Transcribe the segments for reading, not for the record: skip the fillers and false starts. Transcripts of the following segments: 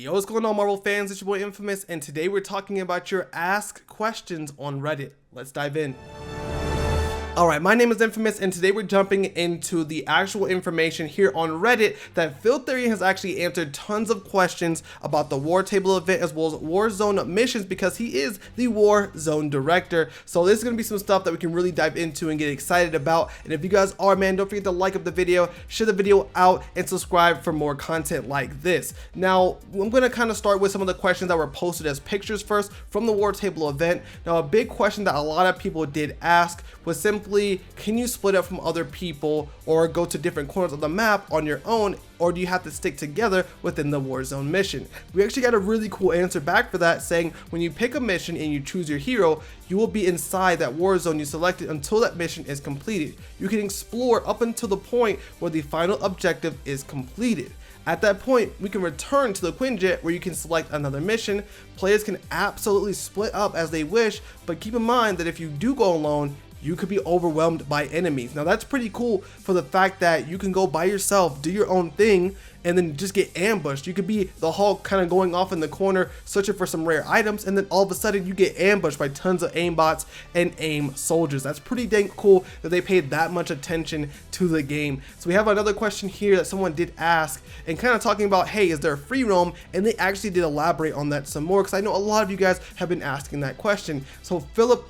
Yo, what's going on, Marvel fans? It's your boy Infamous, and today we're talking about your Ask Questions on Reddit. Let's dive in. Alright, my name is Infamous, and today we're jumping into the actual information here on Reddit that Philippe Therien has actually answered tons of questions about the War Table event as well as Warzone missions because he is the Warzone director. So this is going to be some stuff that we can really dive into and get excited about. And if you guys are, man, don't forget to like up the video, share the video out, and subscribe for more content like this. Now, I'm going to kind of start with some of the questions that were posted as pictures first from the War Table event. Now, a big question that a lot of people did ask was simply, can you split up from other people or go to different corners of the map on your own, or do you have to stick together within the Warzone mission? We actually got a really cool answer back for that, saying when you pick a mission and you choose your hero, you will be inside that Warzone you selected until that mission is completed. You can explore up until the point where the final objective is completed. At that point, we can return to the Quinjet where you can select another mission. Players can absolutely split up as they wish, but keep in mind that if you do go alone, you could be overwhelmed by enemies. Now that's pretty cool for the fact that you can go by yourself, do your own thing, and then just get ambushed. You could be the Hulk kind of going off in the corner searching for some rare items, and then all of a sudden you get ambushed by tons of aimbots and aim soldiers. That's pretty dang cool that they paid that much attention to the game. So we have another question here that someone did ask and kind of talking about, hey, is there a free roam? And they actually did elaborate on that some more because I know a lot of you guys have been asking that question. So Phil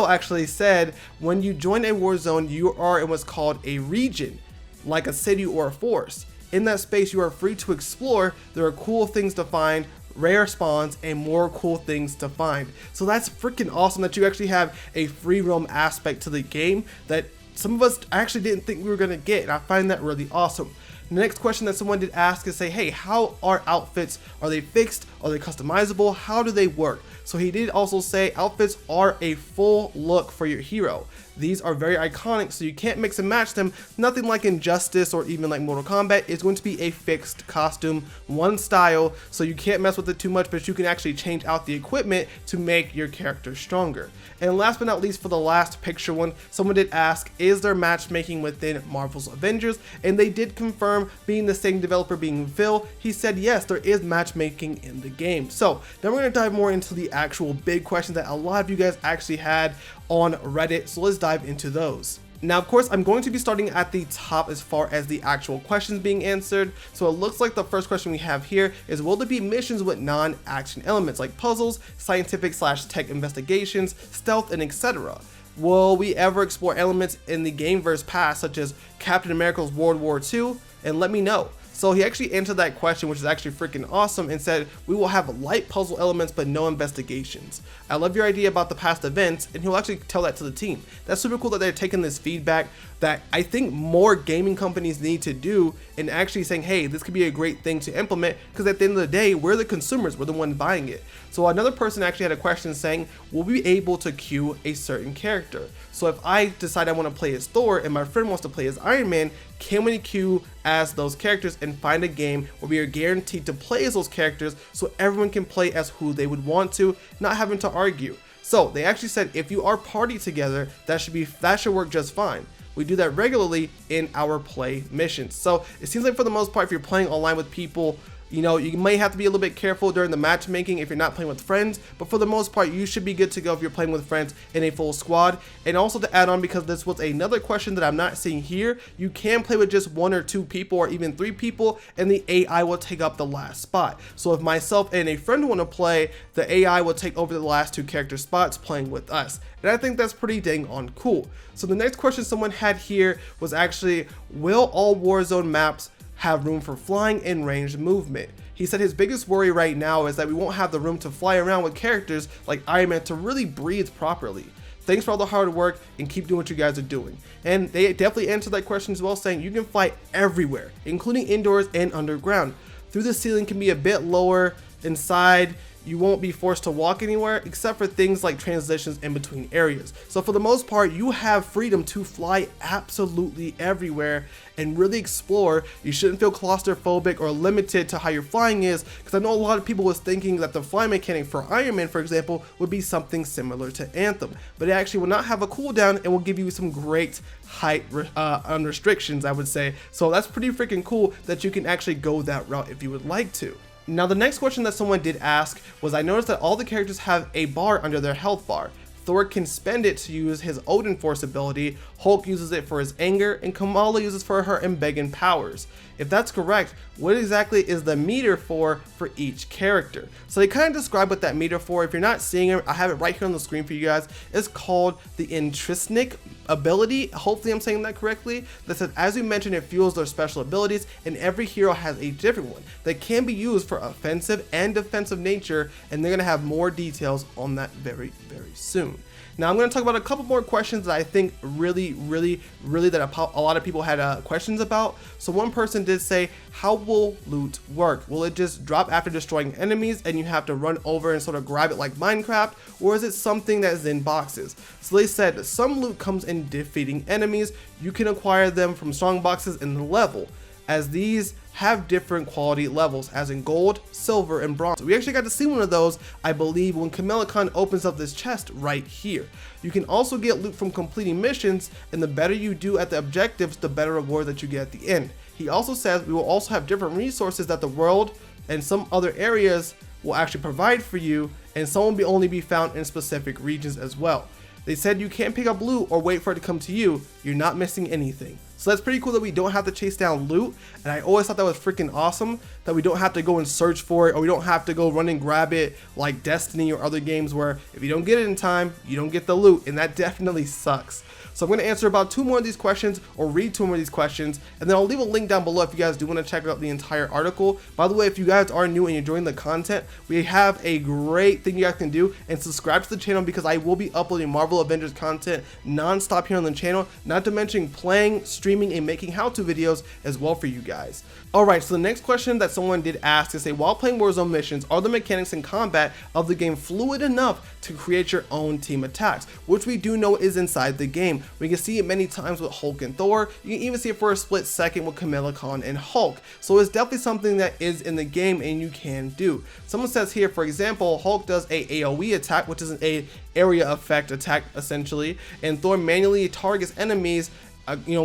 actually said, when you join a war zone, you are in what's called a region, like a city or a forest. In that space, you are free to explore. There are cool things to find, rare spawns, and more cool things to find. So that's freaking awesome that you actually have a free roam aspect to the game that some of us actually didn't think we were going to get, and I find that really awesome. The next question that someone did ask is say, hey, how are outfits? Are they fixed? Are they customizable? How do they work? So he did also say outfits are a full look for your hero. These are very iconic, so you can't mix and match them. Nothing like Injustice or even like Mortal Kombat. It's going to be a fixed costume, one style, so you can't mess with it too much, but you can actually change out the equipment to make your character stronger. And last but not least, for the last picture one, someone did ask, is there matchmaking within Marvel's Avengers? And they did confirm, being the same developer being Phil, he said yes, there is matchmaking in the game. So now we're going to dive more into the actual big questions that a lot of you guys actually had on Reddit, so let's dive into those. Now, of course, I'm going to be starting at the top as far as the actual questions being answered. So it looks like the first question we have here is, will there be missions with non-action elements like puzzles, scientific/tech investigations, stealth, and etc.? Will we ever explore elements in the Gameverse past, such as Captain America's World War II? And let me know. So he actually answered that question, which is actually freaking awesome, and said, we will have light puzzle elements but no investigations. I love your idea about the past events, and he'll actually tell that to the team. That's super cool that they're taking this feedback that I think more gaming companies need to do and actually saying, hey, this could be a great thing to implement, because at the end of the day, we're the consumers, we're the one buying it. So another person actually had a question saying, will we be able to queue a certain character? So if I decide I want to play as Thor and my friend wants to play as Iron Man, can we queue as those characters and find a game where we are guaranteed to play as those characters so everyone can play as who they would want to, not having to argue? So they actually said if you are party together, that should work just fine. We do that regularly in our play missions. So it seems like for the most part, if you're playing online with people, you know, you may have to be a little bit careful during the matchmaking if you're not playing with friends, but for the most part, you should be good to go if you're playing with friends in a full squad. And also to add on, because this was another question that I'm not seeing here, you can play with just 1 or 2 people or even 3 people, and the AI will take up the last spot. So if myself and a friend want to play, the AI will take over the last 2 character spots playing with us. And I think that's pretty dang on cool. So the next question someone had here was actually, will all Warzone maps have room for flying and ranged movement? He said his biggest worry right now is that we won't have the room to fly around with characters like Iron Man to really breathe properly. Thanks for all the hard work and keep doing what you guys are doing. And they definitely answered that question as well, saying you can fly everywhere, including indoors and underground. Through the ceiling can be a bit lower. Inside, you won't be forced to walk anywhere except for things like transitions in between areas. So for the most part, you have freedom to fly absolutely everywhere and really explore. You shouldn't feel claustrophobic or limited to how your flying is, because I know a lot of people was thinking that the flying mechanic for Iron Man, for example, would be something similar to Anthem, but it actually will not have a cooldown and will give you some great height restrictions, I would say. So that's pretty freaking cool that you can actually go that route if you would like to. Now the next question that someone did ask was, I noticed that all the characters have a bar under their health bar. Thor can spend it to use his odinforce ability, Hulk uses it for his anger, and Kamala uses for her embiggen powers. If that's correct, what exactly is the meter for each character? So they kind of describe what that meter for. If you're not seeing it, I have it right here on the screen for you guys. It's called the intrinsic ability. Hopefully I'm saying that correctly. That says, as we mentioned, it fuels their special abilities, and every hero has a different one that can be used for offensive and defensive nature, and they're going to have more details on that very soon. Now I'm going to talk about a couple more questions that I think really that a lot of people had questions about. So one person did say, how will loot work? Will it just drop after destroying enemies and you have to run over and sort of grab it like Minecraft, or is it something that is in boxes? So they said that some loot comes in defeating enemies. You can acquire them from strong boxes in the level, as these have different quality levels, as in gold, silver, and bronze. We actually got to see one of those, I believe, when Kamala Khan opens up this chest right here. You can also get loot from completing missions, and the better you do at the objectives, the better reward that you get at the end. He also says we will also have different resources that the world and some other areas will actually provide for you, and some will only be found in specific regions as well. They said you can't pick up loot or wait for it to come to you. You're not missing anything. So that's pretty cool that we don't have to chase down loot, and I always thought that was freaking awesome that we don't have to go and search for it, or we don't have to go run and grab it like Destiny or other games where if you don't get it in time, you don't get the loot, and that definitely sucks. So I'm going to answer about 2 more of these questions, or read 2 more of these questions, and then I'll leave a link down below if you guys do want to check out the entire article. By the way, if you guys are new and you're enjoying the content, we have a great thing you guys can do, and subscribe to the channel, because I will be uploading Marvel Avengers content non-stop here on the channel, not to mention playing, streaming, and making how-to videos as well for you guys. Alright, so the next question that someone did ask is, while playing Warzone missions, are the mechanics and combat of the game fluid enough to create your own team attacks? Which we do know is inside the game. We can see it many times with Hulk and Thor. You can even see it for a split second with Kamala Khan and Hulk. So it's definitely something that is in the game and you can do. Someone says here, for example, Hulk does a AoE attack, which is an area effect attack essentially, and Thor manually targets enemies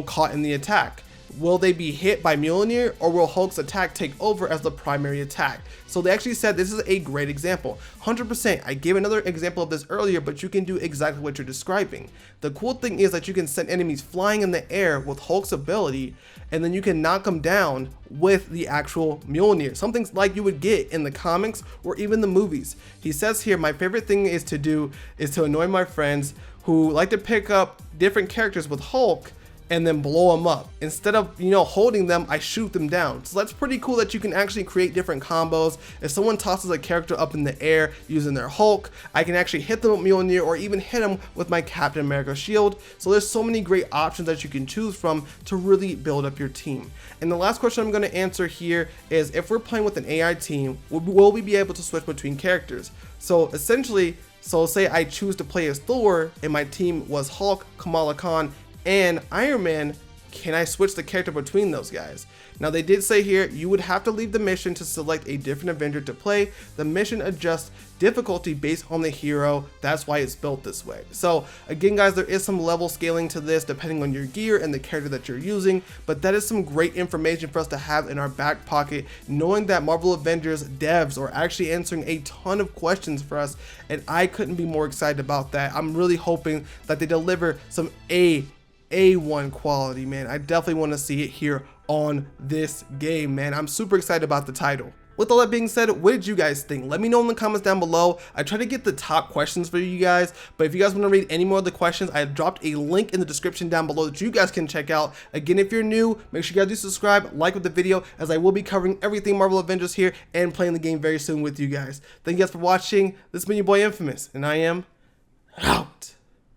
caught in the attack. Will they be hit by Mjolnir, or will Hulk's attack take over as the primary attack? So they actually said this is a great example. 100%. I gave another example of this earlier, but you can do exactly what you're describing. The cool thing is that you can send enemies flying in the air with Hulk's ability, and then you can knock them down with the actual Mjolnir, something like you would get in the comics or even the movies. He says here, my favorite thing is to annoy my friends who like to pick up different characters with Hulk and then blow them up. Instead of holding them, I shoot them down. So that's pretty cool that you can actually create different combos. If someone tosses a character up in the air using their Hulk, I can actually hit them with Mjolnir, or even hit them with my Captain America shield. So there's so many great options that you can choose from to really build up your team. And the last question I'm going to answer here is, if we're playing with an AI team, will we be able to switch between characters? So essentially, say I choose to play as Thor and my team was Hulk, Kamala Khan, and Iron Man, can I switch the character between those guys? Now they did say here you would have to leave the mission to select a different Avenger to play. The mission adjusts difficulty based on the hero. That's why it's built this way. So again guys, there is some level scaling to this depending on your gear and the character that you're using, but that is some great information for us to have in our back pocket, knowing that Marvel Avengers devs are actually answering a ton of questions for us, and I couldn't be more excited about that. I'm really hoping that they deliver some A1 quality, man. I definitely want to see it here on this game, man. I'm super excited about the title. With all that being said, what did you guys think? Let me know in the comments down below. I try to get the top questions for you guys, but if you guys want to read any more of the questions, I dropped a link in the description down below that you guys can check out. Again, if you're new, make sure you guys do subscribe, like with the video, as I will be covering everything Marvel Avengers here and playing the game very soon with you guys. Thank you guys for watching. This has been your boy Infamous, and I am out.